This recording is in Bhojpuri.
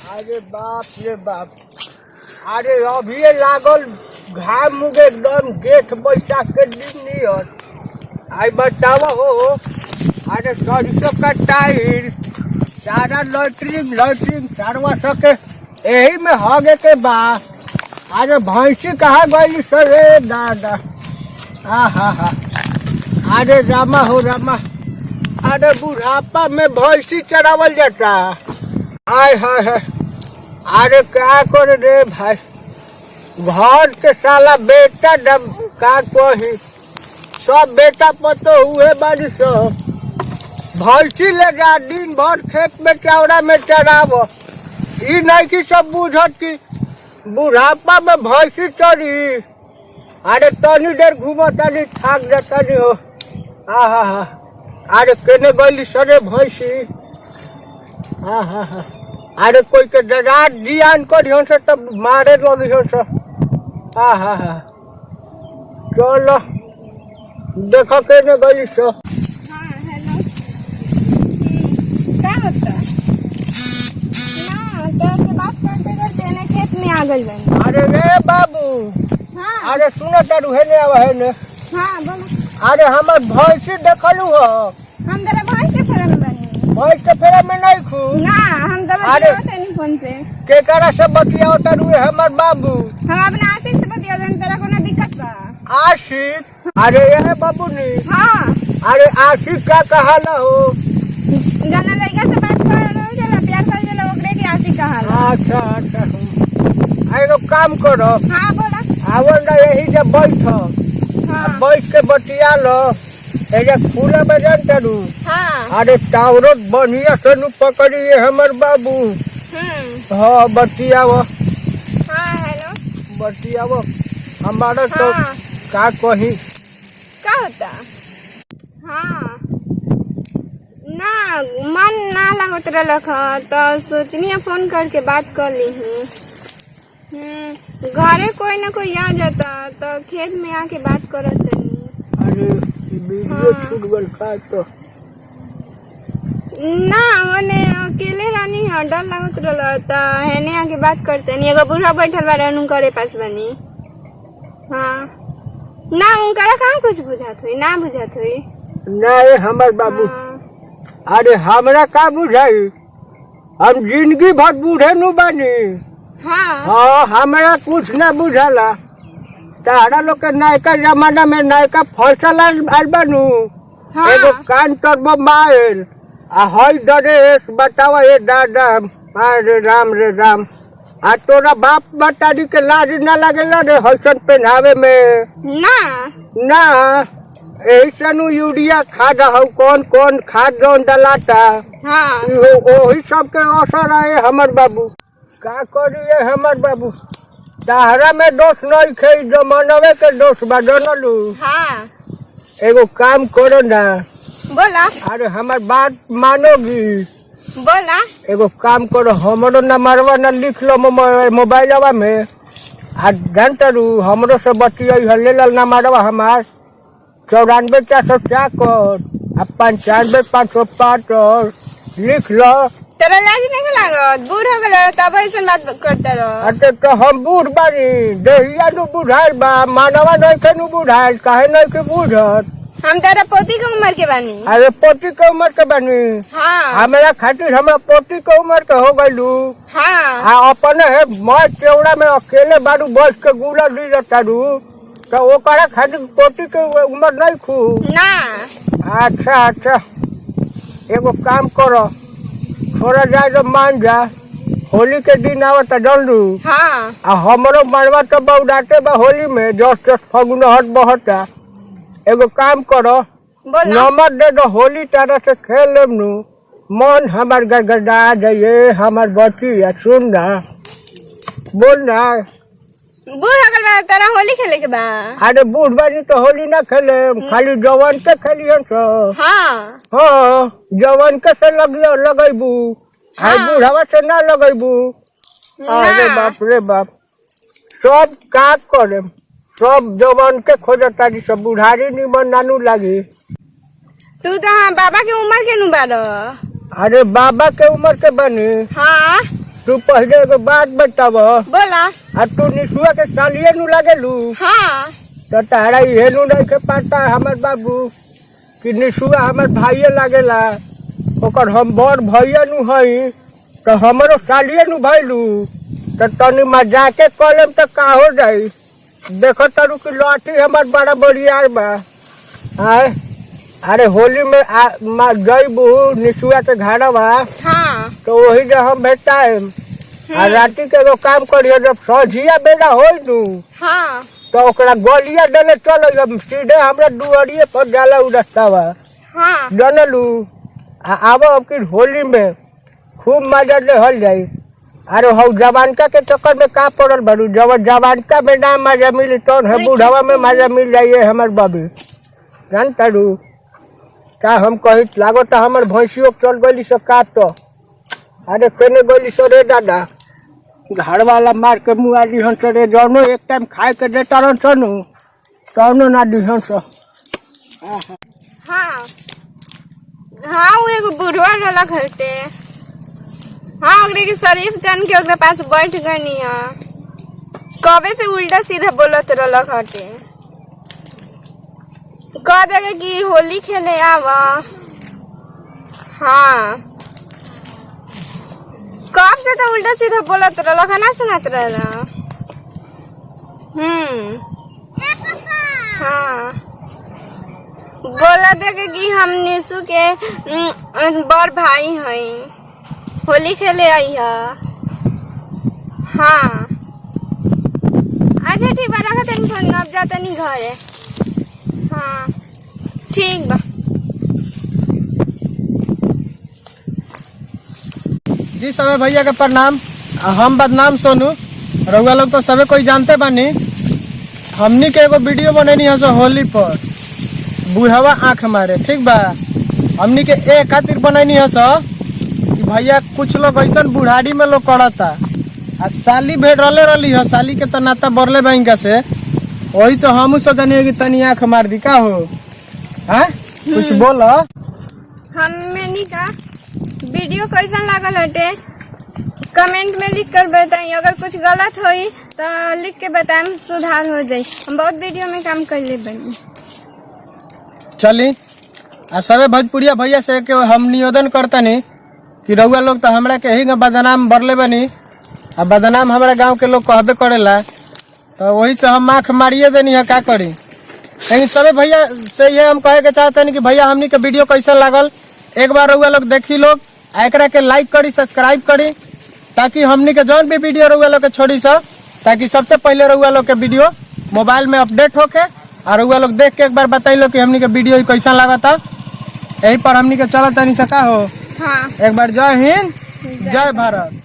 अरे बाप रे बाप। अरे अभी लागल घाम मुगे एकदम जेठ बैसाख के दिन नियर। आई बतावा हो। अरे सरसों का टाइर सारा लैट्रिन सारवा सके यही में हगे के बा। अरे भैंसी कहाँ गई सरे दादा। हा। अरे रामा हो रामा। अरे बुढ़ापा में भैंसी चरावल जाता। आय हाय। अरे क्या करे रे भाई, घर के साला बेटा डब का कही सब बेटा पतो हुए बारी सब। भैंसी ले जा दिन भर खेत में चौड़ा में चराव। ई नहीं कि सब बुझत की बुढ़ापा में भैंसी चरी। अरे तनी देर घूमो तनी थाक जाता हो। हा। अरे केने गई सरे भैंसी। हा। अरे कोई के डरा जियान करियो से तब मारे लगियो से। हा। चलो देखो केने गई सो। हाँ हेलो। क्या होता ना तो से बात करते करते ने खेत में आ गई बनी। अरे रे बाबू। हाँ अरे सुनो तारू है ने आवा है ने। हाँ बोलो। अरे हमर भैंसी देखलू हो। हम तेरा भाई से फेरा में बनी। भैंस के फेरा में नहीं खू ना हम तो अरे बतियाते नहीं फोन से। के करा से बतियाओ तारू है हमर बाबू। हम अपने आशिक से बतिया दें, तेरा को ना दिक्कत बा। आशिक। अरे ये बाबू नी। हाँ अरे आशिक का कहाला हो। जाना लड़का से बात कर जला प्यार कर जला ओकरे के आशिक कहाला। अच्छा। एगो काम करो। हाँ बोला। आवल ना यही जब बैठो। हाँ बैठ के बतिया लो। एजा खुला में जान तारू। हाँ अरे टावरत बढ़िया से नु पकड़िए हमर बाबू। हाँ बतियाओ। हाँ हेलो। बतियाओ हमारा तो हाँ का कही। क्या होता। हाँ ना मन ना लगत रख तो सोचनी है फोन करके बात कर ली हूँ। घरे कोई ना कोई आ जाता तो खेत में आके बात करत नहीं। अरे वीडियो छूट गल का तो ना ओने अकेले रानी है डर लगत रहा तो हेने आके बात करते नहीं। एगो बूढ़ा बैठल बा उनकरे पास बनी। हाँ ना उनकरा कहाँ कुछ बुझात हुई ना बुझात हुई। नहीं हमर बाबू। हाँ। अरे हमरा का बुझाई, हम जिंदगी भर बूढ़े नु बनी। हाँ हमरा कुछ न बुझाला। तारा लोग के नयका जमाना में नयका फैसल आल बनू। हाँ एगो कान टर्बो माइल आ हई ड्रेस बतावा ये दादा। अरे राम रे राम। आ तोरा बाप बताड़ी के लाज न लगेला रे हसन पहनावे में। ना ऐसा नु यूरिया खाद हो कौन खाद जौन डलाता। हाँ वही सब के असर है हमर बाबू। का करिए हमर बाबू, ताहरा में दोष नहीं खे जमानवे के दोष बा जनलू। हाँ एगो काम करो ना। बोला। अरे हमार बात मानोगी। बोला। एगो काम करो हमरो नंबरवा न लिख लो मोबाइलवा में। आ जानता रू हमरो से बतिया ले लो नंबरवा हमार 94 464 95 लिख लो। तेरा लाज नहीं लागत बूढ़ हो गए तब ऐसा बात करता रहो। अरे तो हम बूढ़ बानी देहिया नु बुढ़ाई बा मानवा नहीं के नु बुढ़ाई काहे नहीं के बुढ़त। हम तेरा पोती के उम्र के बानी। अरे पोती के उम्र के बानी। हाँ हमारा खातिर हमरा पोती के उम्र के हो गइलू। हाँ अपने है मौत चौड़ा में अकेले बारू बस के गुला दी जातारू तो ओकरा खातिर पोती के उम्र नहीं खू ना। अच्छा एगो काम करो थोड़ा जाए तो मान जा। होली के दिन आवत जल्दू। हाँ आ हमरो मनवा तो बउडाटे बा होली में जस्ट फगुन हट बहता। एगो काम करो बोला। नंबर दे दो होली तरह से खेल लेम नु मन हमार गड़गड़ा जाइए हमार बची या सुन ना बोल ना। बूढ़ हो गए तेरा होली खेले के बा। अरे बूढ़ बानी तो होली ना खेले खाली जवान के खेलियन सो। हाँ जवान के से लगेबू। हाँ बूढ़ावा से ना लगेबू। अरे बाप रे बाप सब का करे सब जवान के खोजता सब बुढ़ारी निमन नानू लगी। तू तो हाँ बाबा के उम्र के नु बारो। अरे बाबा के उम्र के बनी। हाँ तू पहले एगो बात बताव। बोला। आ तू निशुआ के सालिए नु लागेलू। हाँ तो तारा ये नु नहीं के पता हमार बाबू कि निशुआ हमार भाइये लागेला। ओकर हम बड़ भैया नु हई तो हमरो सालिए नु भइलू। तो तनी मजाके कलम तो का हो जाई। देखो तारू की लाठी हमार बड़ा बड़ियार बा। आए अरे होली में जईबू निशुआ के घरवा। हाँ तो वही जो हम भेटाए आ राती के एगो काम करिए जब सझिया बेड़ा होई नु। हाँ तो ओकरा गोलिया देने चलो जब सीधे हमरा दुआरिये पर जाला उ रास्तावा। हाँ जानलू आबो अब की होली में खूब मजा ले हल जाई। अरे हौ जवानका के चक्कर में का पड़ल बारू। जब जवानका में ना मजा मिली तो है बुढ़ावा में मजा मिल जाइए हमार बाबी। जानता रू का हम कही लागत हमार भैंसियों चल गई से का तो। अरे केने गई सो रे दादा घर वाला मार के मुँह दी हंस रे जौनो एक टाइम खाए के देता रह सनु तौनो ना दी हंस। हाँ हाँ वो एगो बुढ़वा रहला घरटे। हाँ ओकरे के शरीफ जान के ओकरे पास बैठ गनी है। कबे से उल्टा सीधा बोलत रहला घरटे। कह देगा कि होली खेले आवा। हाँ कब से तो उल्टा सीधा बोलत रहला खाना सुनत रहला। हाँ बोला देगा कि हम निशु के बड़ भाई हई होली खेले आई है। हाँ अच्छा ठीक बा रखा तनी फोन अब जाता नहीं घरे। हाँ ठीक बा। जी सबे भैया के प्रणाम। हम बदनाम सोनू रउआ लोग तो सबे कोई जानते बानी। हमनी के एगो वीडियो बनैनी है सो होली पर बुढ़वा आँख मारे। ठीक बा हमनी के ए खातिर बनैनी है सो कि भैया कुछ लोग ऐसा बुढ़ारी में लोग करता आ साली भेड़ रही है। साली के तो नाता बरले बैंक से वही से हम सोचनी कि तनी आँख मार दी का हो। हाँ कुछ बोलो। हमनी का वीडियो कैसा लागल हटे कमेंट में लिख कर बताई। अगर कुछ गलत होई तो लिख के बताएं सुधार हो जाई। हम बहुत वीडियो में काम कर ले बनी। चली आ सबे भोजपुरिया भैया से के हम निवेदन करतनी कि रउआ लोग तो हमरा के ही बदनाम बरले बनी आ बदनाम हमारा गांव के लोग कहबे करेला। तो वही से हम आँख मारिए देनी है का करी। लेकिन सबे भैया से ये हम कहे के चाहते कि भैया हमनी के वीडियो कैसा लागल एक बार रउआ लोग देखी लोग एकरा के लाइक करी सब्सक्राइब करी ताकि हमनी के जौन भी वीडियो रउआ लोग के छोड़ी सा ताकि सबसे पहले रउआ लोग के वीडियो मोबाइल में अपडेट होके और रउआ लोग देख के एक बार बताइलो कि हमनी के वीडियो कैसा लागता। यही पर हमनी के चलत तनी सका हो। हाँ एक बार जय हिंद जय भारत।